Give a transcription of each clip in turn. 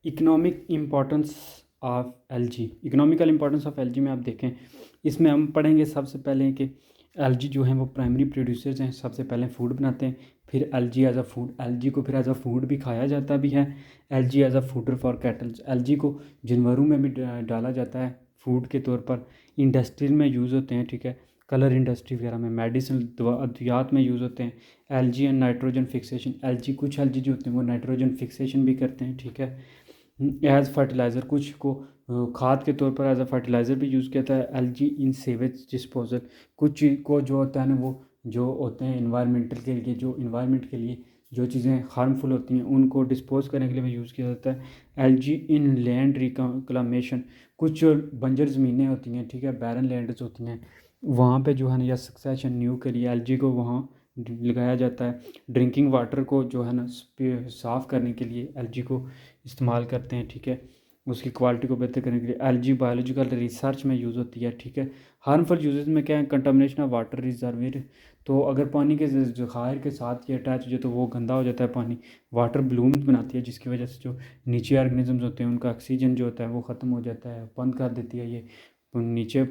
Economic importance of LG. Economical importance of LG में आप देखें, इसमें हम पढ़ेंगे सबसे पहले कि एलजी जो हैं वो प्राइमरी प्रोड्यूसर्स हैं। सबसे पहले फूड बनाते हैं, फिर algae as a food, algae को फिर एज अ फूड भी खाया जाता भी है। Algae as a fodder for cattles, algae को जानवरों में भी डाला जाता है फूड के तौर पर। इंडस्ट्री में यूज़ होते हैं, ठीक है, कलर इंडस्ट्री वगैरह में, मेडिसिन दवा अद्वियात में यूज़ होते हैं। LG and nitrogen fixation, LG कुछ एलजी जो होते हैं वो नाइट्रोजन फिक्सेशन भी करते हैं, ठीक है। एज़ फर्टिलाइज़र, कुछ को खाद के तौर पर एज अ फर्टिलाइज़र भी यूज़ किया जाता है। एलजी इन सेवेज डिस्पोजल, कुछ चीज़ को जो होता है ना वो जो होते हैं इन्वायरमेंटल के लिए, जो इन्वायरमेंट के लिए जो चीज़ें हार्मफुल होती हैं उनको डिस्पोज करने के लिए भी यूज़ किया जाता है। एलजी इन लैंड रिक्लामेशन, कुछ जो बंजर ज़मीनें होती हैं, ठीक है, बैरन लैंड्स होती हैं, वहाँ पे जो है ना या सक्सेशन न्यू के लिए एलजी को वहाँ लगाया जाता है। ड्रिंकिंग वाटर को जो है ना साफ़ करने के लिए एलजी को इस्तेमाल करते हैं, ठीक है, उसकी क्वालिटी को बेहतर करने के लिए। एलजी बायोलॉजिकल रिसर्च में यूज़ होती है, ठीक है। हार्मफुल यूजेस में क्या है, कंटामिनेशन ऑफ वाटर रिजर्वियर, तो अगर पानी के ज़खायर के साथ ये अटैच हो जाए तो वो गंदा हो जाता है पानी। वाटर ब्लूम्स बनाती है जिसकी वजह से जो नीचे ऑर्गेनिजम्स होते हैं उनका ऑक्सीजन जो होता है वो ख़त्म हो जाता है, बंद कर देती है ये, नीचे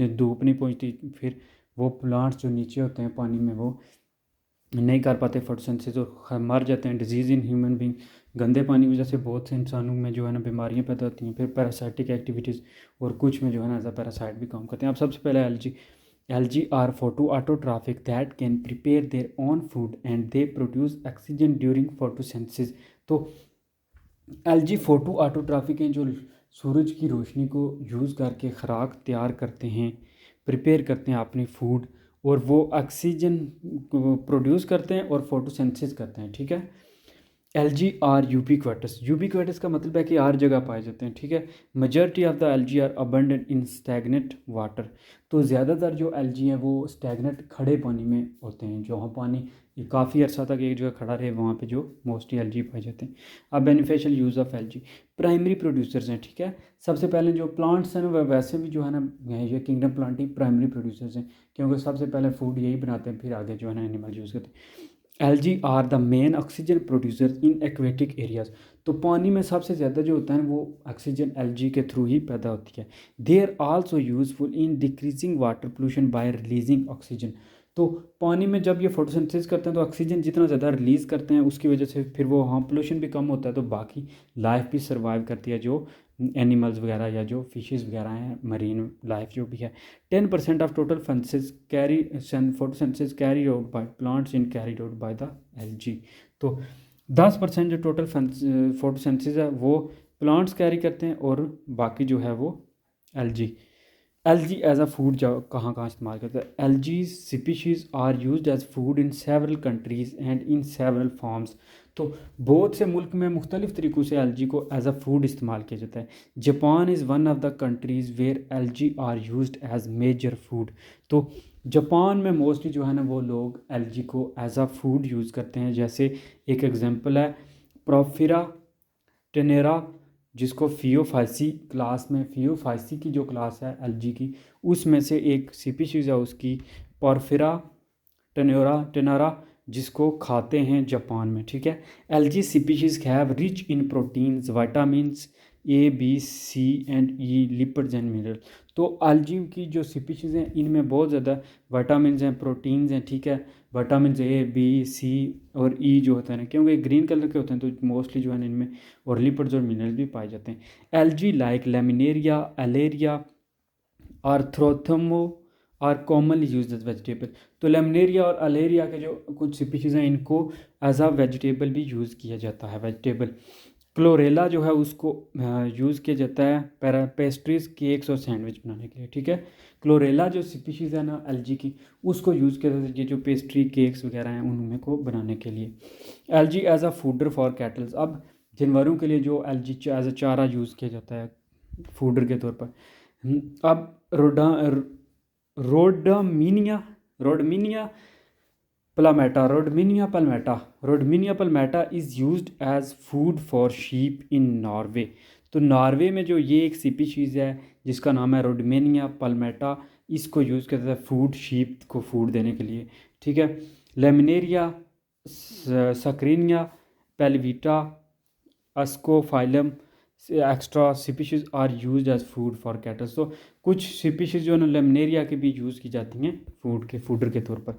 धूप नहीं पहुंचती, फिर वो प्लांट्स जो नीचे होते हैं पानी में वो नहीं कर पाते फोटोसिंथेसिस और मर जाते हैं। डिजीज़ इन ह्यूमन बींग, गंदे पानी की वजह से बहुत से इंसानों में जो है ना बीमारियां पैदा होती हैं। फिर पैरासाइटिक एक्टिविटीज़, और कुछ में जो है ना एज अ पैरासाइट भी काम करते हैं। अब सबसे पहले algae are photoautotrophic that can prepare their own food and they produce oxygen during photosynthesis. तो एलजी फोटो ऑटोट्रॉफिक हैं, जो सूरज की रोशनी को यूज़ करके खुराक तैयार करते हैं, प्रिपेयर करते हैं अपनी फूड, और वो ऑक्सीजन प्रोड्यूस करते हैं और फोटोसिंथेसिस करते हैं, ठीक है। एलजी आर यूबिक्विटस, यूबिक्विटस का मतलब है कि हर जगह पाए जाते हैं, ठीक है। Majority of the algae are abundant in stagnant water, तो ज़्यादातर जो एलजी हैं वो स्टैगनेट खड़े पानी में होते हैं, जहाँ पानी काफ़ी अर्सा तक एक जगह खड़ा रहे वहाँ पे जो मोस्टली एलजी पाए जाते हैं। अब beneficial use of LG, primary producers हैं, ठीक है। सबसे पहले जो प्लांट्स हैं ना वैसे भी जो है ना ये किंगडम प्लांट ही प्राइमरी प्रोड्यूसर्स हैं, क्योंकि सबसे पहले फूड यही बनाते हैं, फिर आगे जो है ना एनिमल यूज़ करते हैं। Algae are the main oxygen producer in aquatic areas, तो पानी में सबसे ज़्यादा जो होता है ना वो ऑक्सीजन एलजी के थ्रू ही पैदा होती है। They are also useful in decreasing water pollution by releasing oxygen, तो पानी में जब ये फोटोसिंथेसिस करते हैं तो ऑक्सीजन जितना ज़्यादा रिलीज़ करते हैं उसकी वजह से फिर वो हाँ पोल्यूशन भी कम होता है, तो बाकी लाइफ भी सर्वाइव करती है, जो एनिमल्स वगैरह या जो फिशेस वगैरह हैं, मरीन लाइफ जो भी है। 10% of total photosynthesis carry out by plants in carried out by the LG, तो 10% जो टोटल फोटोसिंथेसिस है वो प्लांट्स कैरी करते हैं और बाकी जो है वो algae. Algae as a food जो कहाँ कहाँ इस्तेमाल करते हैं, algae species are used as food in several countries and in several forms, तो बहुत से मुल्क में मुख्तलिफ़ तरीक़ों से एलजी को एज अ फूड इस्तेमाल किया जाता है। Japan is one of the countries where algae are used as major food, तो जापान में मोस्टली जो है ना वो लोग एलजी को एज अ फूड यूज़ करते हैं। जैसे एक एग्जांपल है प्रोफिरा टेनेरा, जिसको फियोफाइसी क्लास में, फियोफाइसी की जो क्लास है एलजी की उसमें से एक स्पीशीज़ है उसकी पोरफिरा टेनोरा, जिसको खाते हैं जापान में, ठीक है। Algae species have rich in proteins vitamins A B C and E lipids and mineral, तो एलजी की जो स्पीशीज़ हैं इनमें बहुत ज़्यादा विटामिन्स हैं, प्रोटीन्स हैं, ठीक है। विटामिन ए बी सी और ई जो होता है ना, क्योंकि ग्रीन कलर के होते हैं तो मोस्टली जो है ना इनमें और लिपिड्स और मिनरल्स भी पाए जाते हैं। Algae like Laminaria Alaria Arthrothamnus are commonly used as vegetable, तो लेमनेरिया और अलेरिया के जो कुछ स्पीशीज़ हैं इनको एज आ वेजिटेबल भी यूज़ किया जाता है, वेजिटेबल। क्लोरेला जो है उसको यूज़ किया जाता है पेस्ट्रीज, केक्स और सैंडविच बनाने के लिए, ठीक है। क्लोरेला जो स्पीशीज़ है ना एलजी की उसको यूज़ किया जाता है ये जो पेस्ट्री केक्स वगैरह हैं उनमें को बनाने के लिए। Algae as a fodder for cattles, अब जानवरों के लिए जो एलजी एज अ चारा यूज़ किया जाता है फूडर के तौर पर। अब Rhodymenia Rhodymenia Rhodymenia palmata is used as food for sheep in Norway, तो नॉर्वे में जो ये एक स्पीशीज़ है जिसका नाम है रोडमीनिया पलमेटा, इसको यूज़ करता है फूड शीप को फूड देने के लिए, ठीक है। Laminaria saccharina Pelvetia Ascophyllum extra species are used as food for cattle. तो कुछ स्पीशीज़ जो है ना लेमनेरिया के भी यूज़ की जाती हैं फूडर के तौर पर।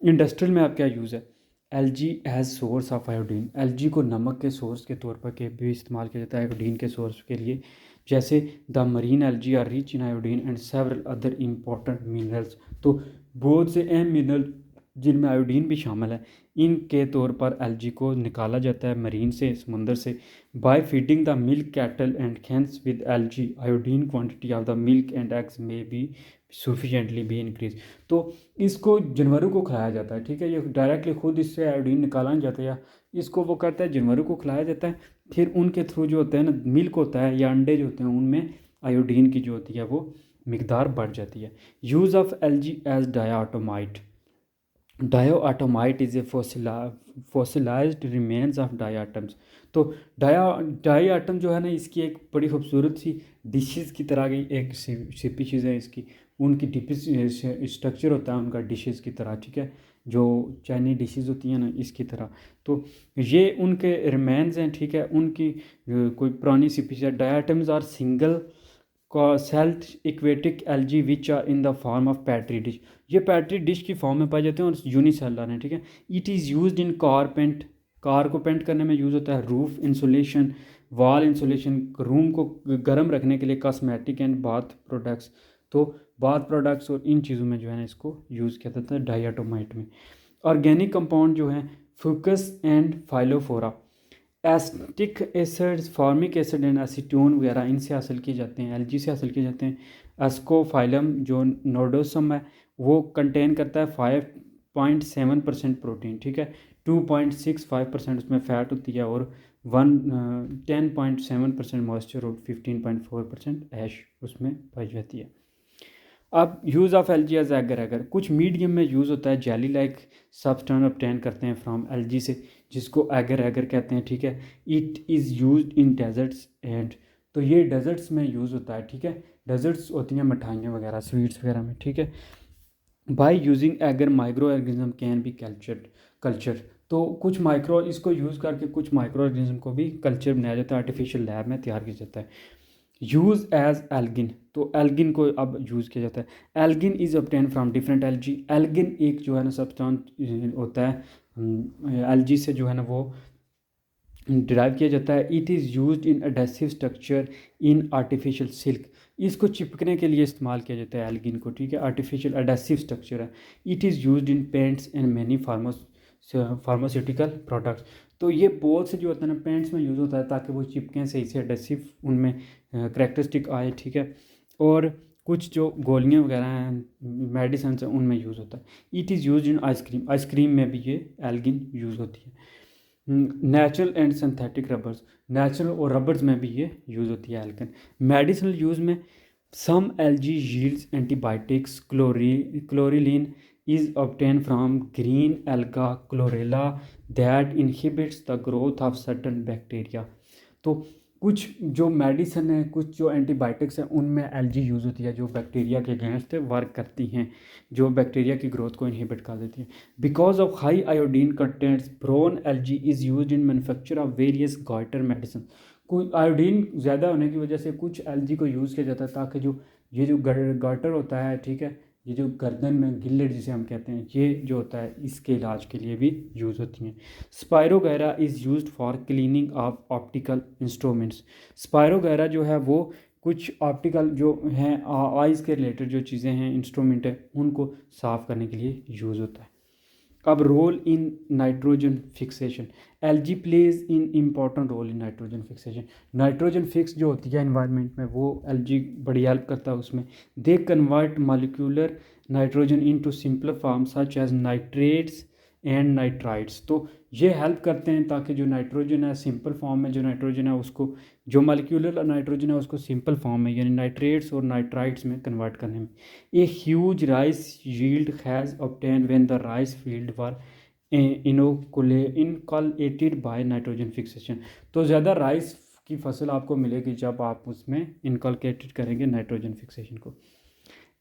इंडस्ट्रियल में आप क्या यूज़ है, algae as source of iodine, algae को नमक के सोर्स के तौर पर के भी इस्तेमाल किया जाता है आयोडीन के सोर्स के लिए, जैसे the marine algae are rich in iodine and several other important minerals. तो बहुत से अहम मिनरल जिनमें आयोडीन भी शामिल है, इनके तौर पर एलजी को निकाला जाता है मरीन से, समुंदर से, by feeding the milk cattle and hens with algae iodine quantity of the milk and eggs में बी सफिशेंटली बी इंक्रीज। तो इसको जानवरों को खिलाया जाता है, ठीक है, ये डायरेक्टली खुद इससे आयोडीन निकाला नहीं जाता, या इसको वो करता है जानवरों को खिलाया जाता है, फिर उनके थ्रू जो होता है ना मिल्क होता है या अंडे जो होते हैं उनमें आयोडीन की जो होती है वो मिकदार बढ़ जाती है। Use of algae as diatomite, diatomite is a fossilized remains of diatoms. तो डायाटम जो है ना इसकी एक बड़ी खूबसूरत सी डिशेस की तरह की एक स्पीशीज़ है इसकी, उनकी स्ट्रक्चर होता है उनका डिशेस की तरह, ठीक है, जो चाइनीज डिशेस होती हैं ना इसकी तरह। तो ये उनके रिमेन्स हैं, ठीक है, उनकी कोई पुरानी स्पीशीज है। Diatoms are single celled aquatic algae which are in the form of petri dish, ये पैट्री डिश की फॉर्म में पाए जाते हैं और यूनिसेलर हैं, ठीक है। It is used in car paint, car को पेंट करने में यूज़ होता है, roof insulation, wall insulation, room को गर्म रखने के लिए, कॉस्मेटिक एंड बाथ प्रोडक्ट्स। तो बाथ प्रोडक्ट्स और इन चीज़ों में जो है ना इसको यूज़ किया जाता है डायाटोमाइट में। ऑर्गेनिक कंपाउंड जो है Fucus and Phyllophora, acetic acids, formic acid and acetone वगैरह इनसे हासिल किए जाते हैं, एलजी से हासिल किए जाते हैं। एस्कोफाइलम जो नोडोसम है वो कंटेन करता है 5.7% प्रोटीन, ठीक है, 2.65% उसमें फ़ैट होती है और 10.7% मॉइस्चर और 15.4% ऐश उसमें पाई जाती है। अब use of algae as agar agar, कुछ मीडियम में यूज़ होता है, जेली लाइक सब्सटेंस ऑब्टेन करते हैं फ्रॉम एलजी से, जिसको एगर एगर कहते हैं, ठीक है। It is used in desserts and, तो ये डेजर्ट्स में यूज़ होता है, ठीक है, डेजर्ट्स होती हैं मिठाइयाँ वगैरह स्वीट्स वगैरह में, ठीक है। By using agar microorganism can be culture, तो कुछ माइक्रो इसको यूज़ करके कुछ माइक्रो ऑर्गेनिज्म को भी कल्चर बनाया जाता है, आर्टिफिशियल लैब में तैयार किया जाता है। यूज़ एज एल्गिन, तो एल्गिन को अब यूज़ किया जाता है। Algin is obtain from different algae, algin एक जो है ना सब्सटेंस होता है एलजी से जो है ना वो डिराइव किया जाता है। It is used in adhesive structure in artificial silk, इसको चिपकने के लिए इस्तेमाल किया जाता है एल्गिन को, ठीक है, आर्टिफिशियल एडेसिव स्ट्रक्चर है। It is used in paints and many pharmaceutical products, तो ये बहुत से जो होता है ना पेंट्स में यूज़ होता है ताकि वो चिपकें सही से, एडेसिव उनमें करेक्टरिस्टिक आए, ठीक है, और कुछ जो गोलियाँ वगैरह हैं मेडिसिन हैं उनमें यूज़ होता है। It is used in ice cream, ice cream में भी ये एल्गिन यूज़ होती है। Natural and synthetic rubbers, natural और रबर्स में भी ये यूज़ होती है एल्गिन। मेडिसिनल यूज़ में some algae yields antibiotics, chlorellin is obtained from green alga chlorella that inhibits the growth of certain bacteria। तो कुछ जो मेडिसिन है, कुछ जो एंटीबायोटिक्स हैं उनमें एलजी यूज़ होती है जो बैक्टीरिया के अगेंस्ट वर्क करती हैं, जो बैक्टीरिया की ग्रोथ को इनहिबिट कर देती हैं। Because of high iodine contents brown algae is used in manufacture of various goitre medicine, कोई आयोडीन ज़्यादा होने की वजह से कुछ एलजी को यूज़ किया जाता है ताकि जो ये जो गार्टर होता है, ठीक है, ये जो गर्दन में गिल्लेट जिसे हम कहते हैं, ये जो होता है इसके इलाज के लिए भी यूज़ होती हैं। Spirogyra is used for cleaning of optical instruments, spirogyra जो है वो कुछ ऑप्टिकल जो हैं आइज़ के रिलेटेड जो चीज़ें हैं, इंस्ट्रूमेंट है, उनको साफ़ करने के लिए यूज़ होता है। अब role in nitrogen fixation, algae plays in important role in nitrogen fixation, nitrogen fix जो होती है इन्वायरमेंट में वो एलजी बड़ी हेल्प करता है उसमें। They convert molecular nitrogen into simpler form such as nitrates and nitrites, तो ये हेल्प करते हैं ताकि जो नाइट्रोजन है सिंपल फॉर्म में जो नाइट्रोजन है उसको, जो मॉलिक्यूलर नाइट्रोजन है उसको सिंपल फॉर्म में यानी नाइट्रेट्स और नाइट्राइट्स में कन्वर्ट करने में। A huge rice yield has obtain when the rice field were inoculated by nitrogen fixation, तो ज़्यादा राइस की फसल आपको मिलेगी जब आप उसमें इनकॉलेटेड करेंगे नाइट्रोजन फिक्सेशन को।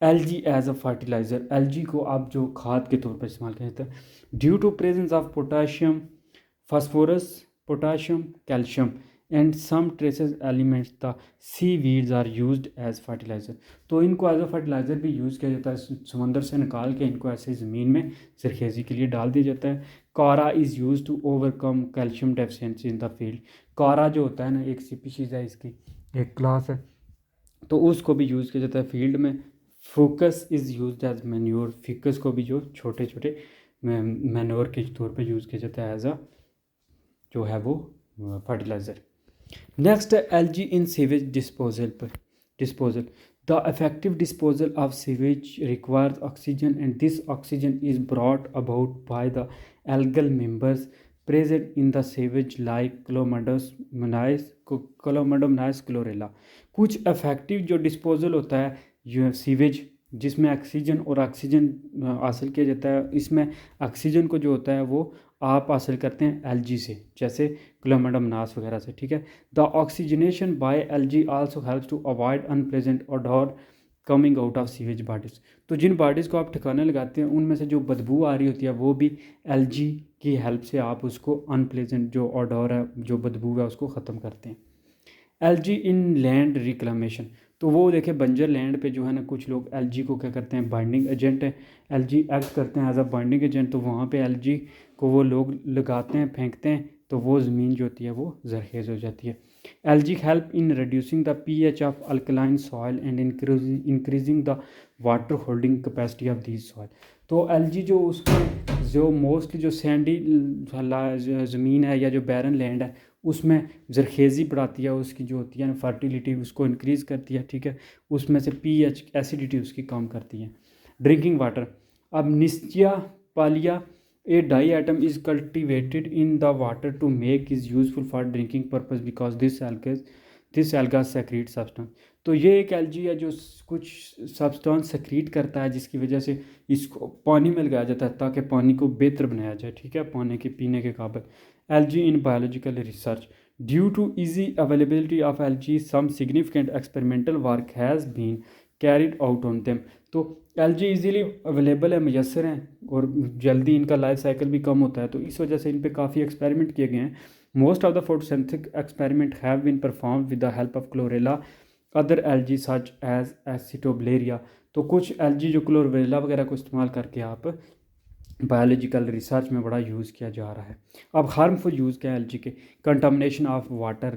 Algae as a fertiliser, algae को आप जो खाद के तौर पर इस्तेमाल किया जाता है। Due to presence of potassium, phosphorus, potassium, calcium and some traces elements the seaweeds are used as fertiliser. तो इनको एज अ फर्टिलाइज़र भी यूज़ किया जाता है, समंदर से निकाल के इनको ऐसे ज़मीन में जरखेज़ी के लिए डाल दिया जाता है। Chara is use to overcome calcium deficiency in the field. Chara जो होता है ना, एक स्पीशीज़ है, इसकी एक क्लास है, तो उसको भी यूज़ किया जाता है फील्ड में। Fucus is use as manure. Fucus को भी जो छोटे छोटे मैन्योर के तौर पे यूज़ किया जाता है एज अ जो है वो फर्टिलाइज़र। नेक्स्ट है algae in sewage disposal. The effective disposal of sewage requires oxygen and this oxygen is brought about by the algal members present in the sewage like Chlamydomonas Chlorella. कुछ effective जो disposal होता है जो sewage, जिसमें oxygen और oxygen हासिल किया जाता है, इसमें ऑक्सीजन को जो होता है वो आप हासिल करते हैं एलजी से, जैसे क्लोमोडोमनास वगैरह से, ठीक है। The oxygenation by algae also helps to avoid unpleasant odour coming out of sewage bodies. तो जिन बॉडीज़ को आप ठिकाने लगाते हैं उनमें से जो बदबू आ रही होती है वो भी एलजी की हेल्प से आप उसको अनप्लेजेंट जो ओडोर है, जो बदबू है, उसको ख़त्म करते हैं। Algae in land reclamation. तो वो देखें बंजर लैंड पे जो है ना, कुछ लोग एलजी को क्या करते हैं, बाइंडिंग एजेंट है, एलजी एक्ट करते हैं एज अ बाइंडिंग एजेंट। तो वहाँ पे एलजी को वो लोग लगाते हैं, फेंकते हैं, तो वो ज़मीन जो होती है वो जरखेज़ हो जाती है। LG help in reducing the pH of alkaline soil and increasing the water holding capacity of these soil. तो एलजी जो उसमें जो मोस्टली जो सैंडी ज़मीन है या जो बैरन लैंड है उसमें जरखेज़ी बढ़ाती है, उसकी जो होती है ना फर्टिलिटी उसको इंक्रीज़ करती है, ठीक है। उसमें से पीएच एसिडिटी उसकी कम करती है। Drinking water. अब Nitzschia palea a diatom is cultivated in the water to make is useful for drinking purpose because this alga secrete substance. तो ये एक एलजी है जो कुछ सब्सटेंस सेक्रीट करता है, जिसकी वजह से इसको पानी में लगाया जाता है ताकि पानी को बेहतर बनाया जाए, ठीक है, पानी के पीने के काबिल। Algae in biological research. Due to easy availability of algae some significant experimental work has been carried out on them. तो एलजी इजीली अवेलेबल है, मैसर हैं, और जल्दी इनका लाइफ साइकिल भी कम होता है, तो इस वजह से इन पे काफ़ी एक्सपेरिमेंट किए गए हैं। Most of the photosynthetic experiment have been perform with the help of Chlorella other algae such as Acetabularia. तो कुछ एलजी जो क्लोरेला वगैरह को इस्तेमाल करके आप बायोलॉजिकल रिसर्च में बड़ा यूज़ किया जा रहा है। अब हार्मफुल यूज़ क्या है एलजी के? Contamination of water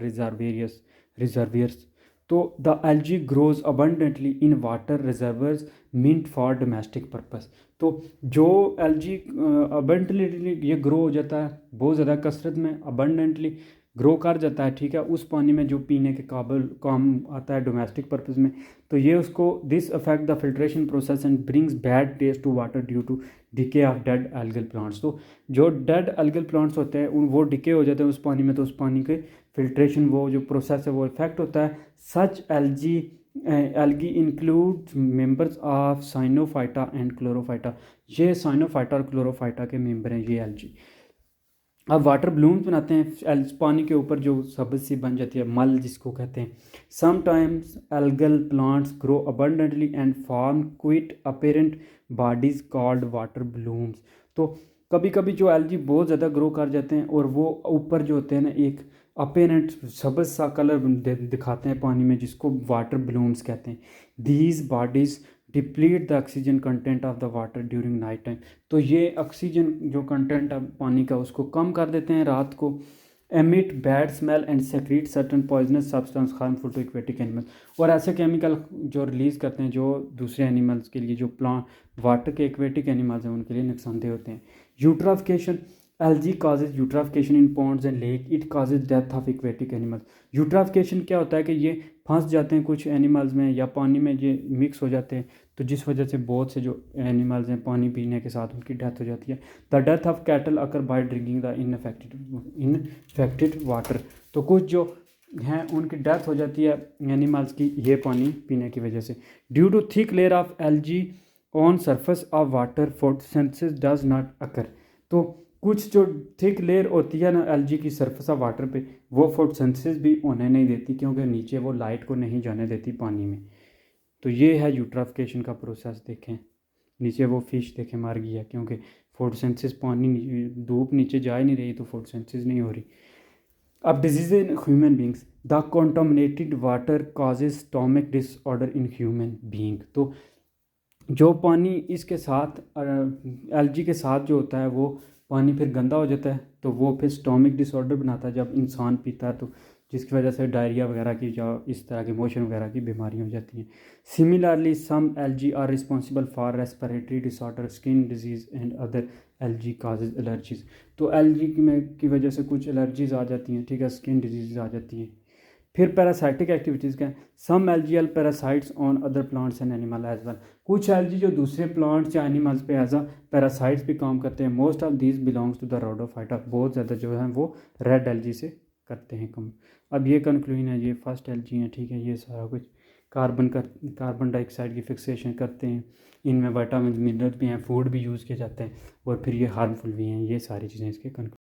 reservoirs. तो the algae grows abundantly in water reservoirs meant for domestic purpose. तो जो एलजी अबंडेंटली ये ग्रो हो जाता है, बहुत ज़्यादा कसरत में अबंडेंटली ग्रो कर जाता है, ठीक है, उस पानी में जो पीने के काबिल काम आता है डोमेस्टिक पर्पज़ में। तो ये उसको this affect the filtration process and brings bad taste to water due to decay of dead algal plants. तो जो डेड एल्गल प्लांट्स होते हैं वो डिके हो जाते हैं उस पानी में, तो उस पानी के फिल्ट्रेशन वो जो प्रोसेस है वो इफेक्ट होता है। Such algae include members of Cyanophyta and Chlorophyta. ये साइनोफाइटा और क्लोरोफाइटा के मेंबर हैं ये एल्गी। अब वाटर ब्लूम्स बनाते हैं पानी के ऊपर, जो सब्ज़ सी बन जाती है, मल जिसको कहते हैं। Sometimes algal plants grow abundantly and form quite apparent bodies called water blooms. तो कभी कभी जो एल्गी बहुत ज़्यादा ग्रो कर जाते हैं और वो ऊपर जो होते हैं ना एक अपेरेंट सब्ज़ सा कलर दिखाते हैं पानी में, जिसको वाटर ब्लूम्स कहते हैं। These bodies deplete the oxygen content of the water during night time. तो ये ऑक्सीजन जो कंटेंट है पानी का उसको कम कर देते हैं रात को। Emit bad smell and secrete certain poisonous substance harmful to aquatic animal. और ऐसे केमिकल जो रिलीज़ करते हैं जो दूसरे एनिमल्स के लिए, जो प्लांट वाटर के एक्वेटिक एनिमल्स हैं उनके लिए नुकसानदेह होते हैं। Eutrophication. Algae causes eutrophication in ponds and lake, it causes death of aquatic animals. Eutrophication क्या होता है कि ये फंस जाते हैं कुछ एनिमल्स में या पानी में ये मिक्स हो जाते हैं, तो जिस वजह से बहुत से जो एनिमल्स हैं पानी पीने के साथ उनकी डेथ हो जाती है। The death of cattle occur by drinking the infected water. तो कुछ जो हैं उनकी डेथ हो जाती है एनिमल्स की ये पानी पीने की वजह से। Due to thick layer of algae on surface of water photosynthesis does not occur. तो कुछ जो थिक लेयर होती है ना एल्गी की सरफेस ऑफ वाटर पे, वो फोटोसिंथेसिस भी होने नहीं देती, क्योंकि नीचे वो लाइट को नहीं जाने देती पानी में। तो ये है यूट्राफिकेशन का प्रोसेस। देखें नीचे वो फिश देखें मर गई है, क्योंकि फोटोसिंथेसिस पानी धूप नीचे जा ही नहीं रही, तो फोटोसिंथेसिस नहीं हो रही। अब disease in human beings, the contaminated water causes stomach disorder in human being. तो जो पानी इसके साथ एलजी के साथ जो होता है वो पानी फिर गंदा हो जाता है, तो वो फिर स्टोमक डिसऑर्डर बनाता है जब इंसान पीता है, तो जिसकी वजह से डायरिया वगैरह की जो इस तरह की मोशन वगैरह की बीमारियाँ हो जाती हैं। Similarly some algae are responsible for respiratory disorder, skin disease and other algae causes allergies. तो एलजी की वजह से कुछ एलर्जीज आ जाती हैं, ठीक है, स्किन डिजीज़ आ जाती हैं। फिर पैरासाइटिक एक्टिविटीज़ क्या है, some algal parasites on other plants and animal as well. कुछ एल्जी जो दूसरे प्लांट्स या एनिमल्स पे एज अ पैरासाइट्स भी काम करते हैं। Most of these belongs to the Rhodophyta, बहुत ज़्यादा जो है वो रेड एल्जी से करते हैं कम। अब ये कंक्लूजन है, ये फर्स्ट एल्जी हैं, ठीक है, ये सारा कुछ कार्बन डाइऑक्साइड की फिक्सेशन करते हैं, इनमें विटामिन मिनरल भी हैं, फूड भी यूज़ किए जाते हैं, और फिर ये हार्मफुल भी हैं। ये सारी चीज़ें इसके कंक्लूजन।